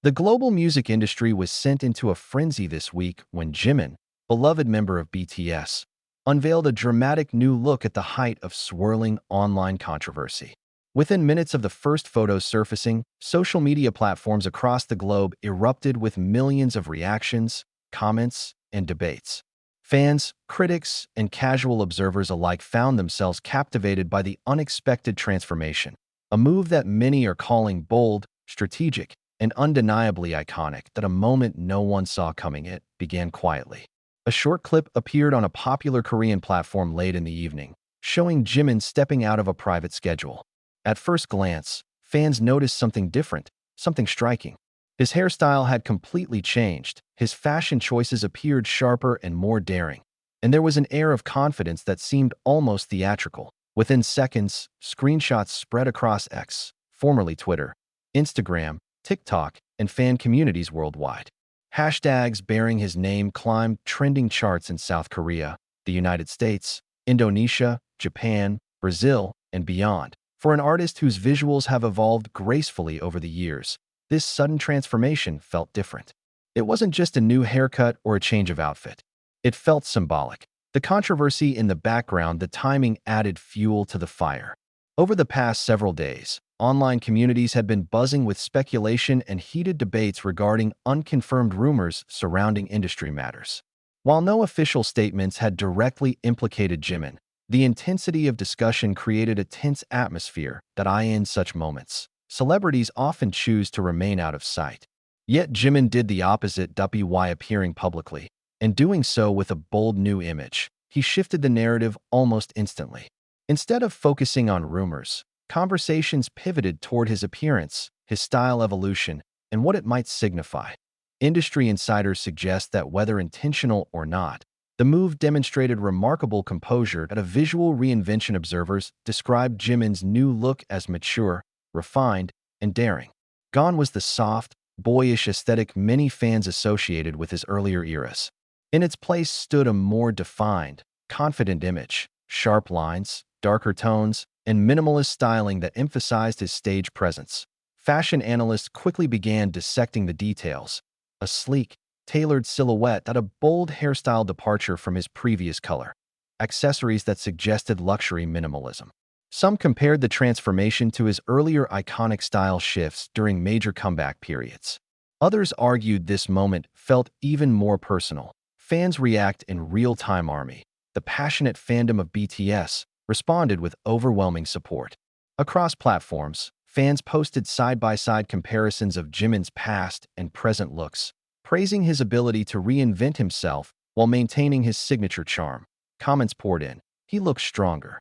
The global music industry was sent into a frenzy this week when Jimin, beloved member of BTS, unveiled a dramatic new look at the height of swirling online controversy. Within minutes of the first photos surfacing, social media platforms across the globe erupted with millions of reactions, comments, and debates. Fans, critics, and casual observers alike found themselves captivated by the unexpected transformation, a move that many are calling bold, strategic, and undeniably iconic. That a moment no one saw coming, it began quietly. A short clip appeared on a popular Korean platform late in the evening, showing Jimin stepping out of a private schedule. At first glance, fans noticed something different, something striking. His hairstyle had completely changed, his fashion choices appeared sharper and more daring, and there was an air of confidence that seemed almost theatrical. Within seconds, screenshots spread across X, formerly Twitter, Instagram, TikTok, and fan communities worldwide. Hashtags bearing his name climbed trending charts in South Korea, the United States, Indonesia, Japan, Brazil, and beyond. For an artist whose visuals have evolved gracefully over the years, this sudden transformation felt different. It wasn't just a new haircut or a change of outfit. It felt symbolic. The controversy in the background, the timing added fuel to the fire. Over the past several days, online communities had been buzzing with speculation and heated debates regarding unconfirmed rumors surrounding industry matters. While no official statements had directly implicated Jimin, the intensity of discussion created a tense atmosphere that in such moments, celebrities often choose to remain out of sight. Yet Jimin did the opposite by appearing publicly, and doing so with a bold new image. He shifted the narrative almost instantly. Instead of focusing on rumors, conversations pivoted toward his appearance, his style evolution, and what it might signify. Industry insiders suggest that whether intentional or not, the move demonstrated remarkable composure. At a visual reinvention, observers described Jimin's new look as mature, refined, and daring. Gone was the soft, boyish aesthetic many fans associated with his earlier eras. In its place stood a more defined, confident image, sharp lines, darker tones, and minimalist styling that emphasized his stage presence. Fashion analysts quickly began dissecting the details. A sleek, tailored silhouette, a bold hairstyle departure from his previous color, accessories that suggested luxury minimalism. Some compared the transformation to his earlier iconic style shifts during major comeback periods. Others argued this moment felt even more personal. Fans react in real-time. Army, the passionate fandom of BTS, responded with overwhelming support. Across platforms, fans posted side-by-side comparisons of Jimin's past and present looks, praising his ability to reinvent himself while maintaining his signature charm. Comments poured in. He looks stronger.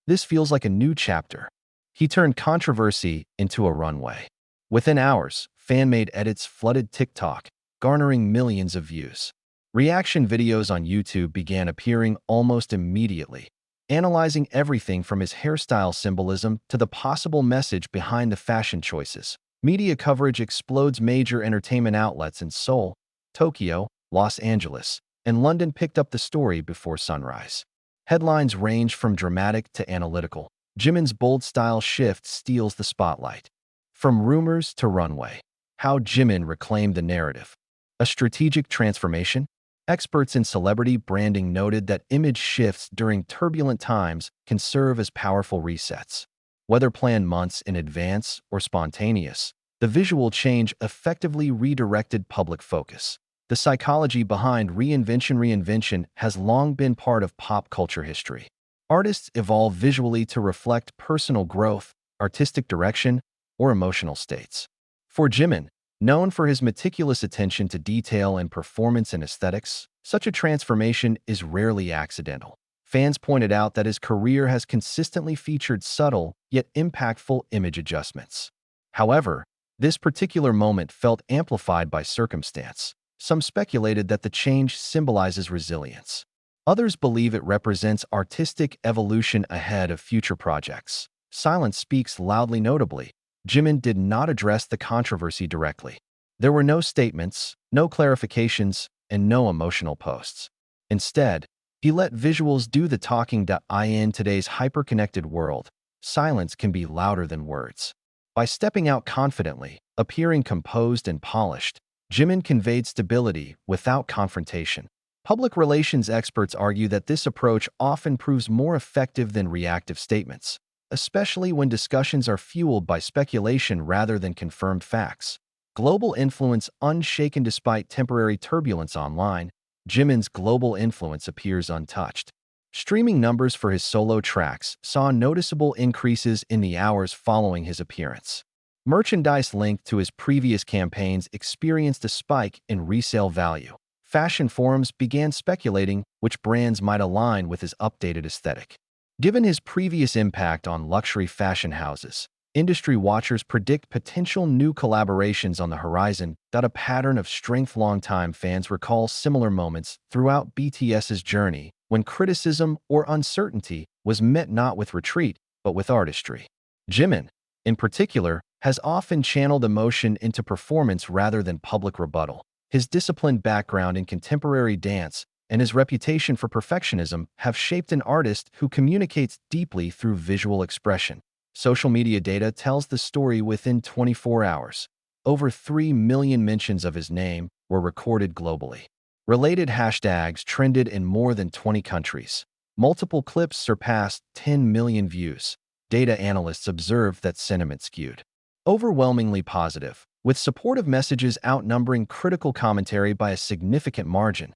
This feels like a new chapter. He turned controversy into a runway. Within hours, fan-made edits flooded TikTok, garnering millions of views. Reaction videos on YouTube began appearing almost immediately, analyzing everything from his hairstyle symbolism to the possible message behind the fashion choices. Media coverage explodes. Major entertainment outlets in Seoul, Tokyo, Los Angeles, and London picked up the story before sunrise. Headlines range from dramatic to analytical. Jimin's bold style shift steals the spotlight. From rumors to runway, how Jimin reclaimed the narrative. A strategic transformation? Experts in celebrity branding noted that image shifts during turbulent times can serve as powerful resets. Whether planned months in advance or spontaneous, the visual change effectively redirected public focus. The psychology behind reinvention has long been part of pop culture history. Artists evolve visually to reflect personal growth, artistic direction, or emotional states. For Jimin, known for his meticulous attention to detail and performance and aesthetics, such a transformation is rarely accidental. Fans pointed out that his career has consistently featured subtle yet impactful image adjustments. However, this particular moment felt amplified by circumstance. Some speculated that the change symbolizes resilience. Others believe it represents artistic evolution ahead of future projects. Silence speaks loudly. Notably, Jimin did not address the controversy directly. There were no statements, no clarifications, and no emotional posts. Instead, he let visuals do the talking. In today's hyper-connected world, silence can be louder than words. By stepping out confidently, appearing composed and polished, Jimin conveyed stability without confrontation. Public relations experts argue that this approach often proves more effective than reactive statements, especially when discussions are fueled by speculation rather than confirmed facts. Global influence unshaken despite temporary turbulence online, Jimin's global influence appears untouched. Streaming numbers for his solo tracks saw noticeable increases in the hours following his appearance. Merchandise linked to his previous campaigns experienced a spike in resale value. Fashion forums began speculating which brands might align with his updated aesthetic. Given his previous impact on luxury fashion houses, industry watchers predict potential new collaborations on the horizon. A pattern of strength. Longtime fans recall similar moments throughout BTS's journey when criticism or uncertainty was met not with retreat, but with artistry. Jimin, in particular, has often channeled emotion into performance rather than public rebuttal. His disciplined background in contemporary dance and his reputation for perfectionism have shaped an artist who communicates deeply through visual expression. Social media data tells the story within 24 hours. Over 3 million mentions of his name were recorded globally. Related hashtags trended in more than 20 countries. Multiple clips surpassed 10 million views. Data analysts observed that sentiment skewed overwhelmingly positive, with supportive messages outnumbering critical commentary by a significant margin.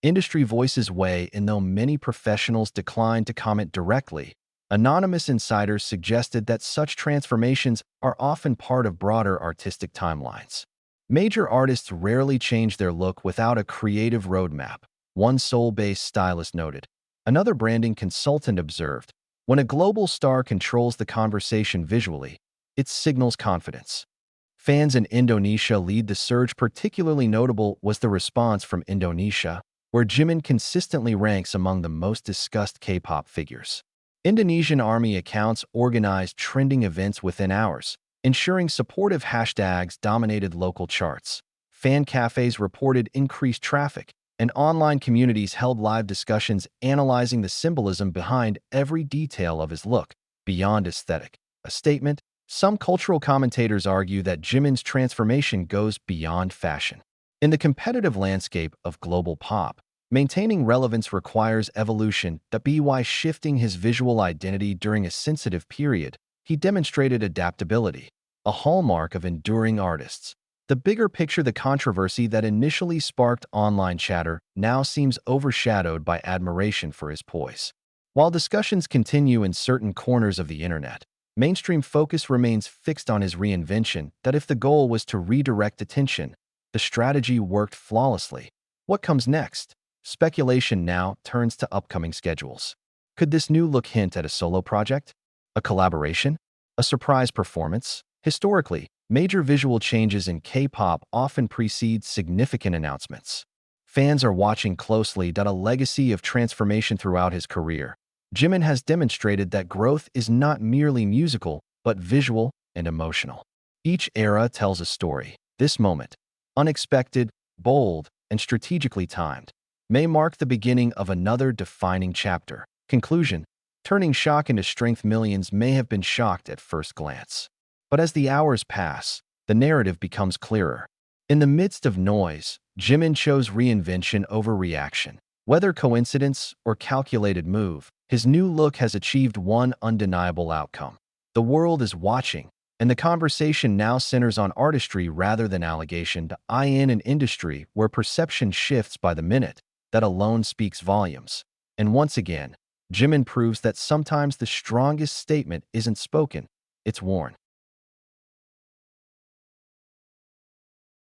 Industry voices weigh in. Though many professionals declined to comment directly, anonymous insiders suggested that such transformations are often part of broader artistic timelines. Major artists rarely change their look without a creative roadmap, one Seoul-based stylist noted. Another branding consultant observed, when a global star controls the conversation visually, it signals confidence. Fans in Indonesia lead the surge. Particularly notable was the response from Indonesia, where Jimin consistently ranks among the most discussed K-pop figures. Indonesian army accounts organized trending events within hours, ensuring supportive hashtags dominated local charts. Fan cafes reported increased traffic, and online communities held live discussions analyzing the symbolism behind every detail of his look, beyond aesthetic. A statement. Some cultural commentators argue that Jimin's transformation goes beyond fashion. In the competitive landscape of global pop, maintaining relevance requires evolution. By shifting his visual identity during a sensitive period, he demonstrated adaptability, a hallmark of enduring artists. The bigger picture. The controversy that initially sparked online chatter now seems overshadowed by admiration for his poise. While discussions continue in certain corners of the internet, mainstream focus remains fixed on his reinvention. If the goal was to redirect attention, the strategy worked flawlessly. What comes next? Speculation now turns to upcoming schedules. Could this new look hint at a solo project? A collaboration? A surprise performance? Historically, major visual changes in K-pop often precede significant announcements. Fans are watching closely. A legacy of transformation throughout his career, Jimin has demonstrated that growth is not merely musical, but visual and emotional. Each era tells a story. This moment, unexpected, bold, and strategically timed, may mark the beginning of another defining chapter. Conclusion. Turning shock into strength. Millions may have been shocked at first glance. But as the hours pass, the narrative becomes clearer. In the midst of noise, Jimin chose reinvention over reaction. Whether coincidence or calculated move, his new look has achieved one undeniable outcome. The world is watching, and the conversation now centers on artistry rather than allegation. In an industry where perception shifts by the minute, that alone speaks volumes. And once again, Jimin proves that sometimes the strongest statement isn't spoken, it's worn.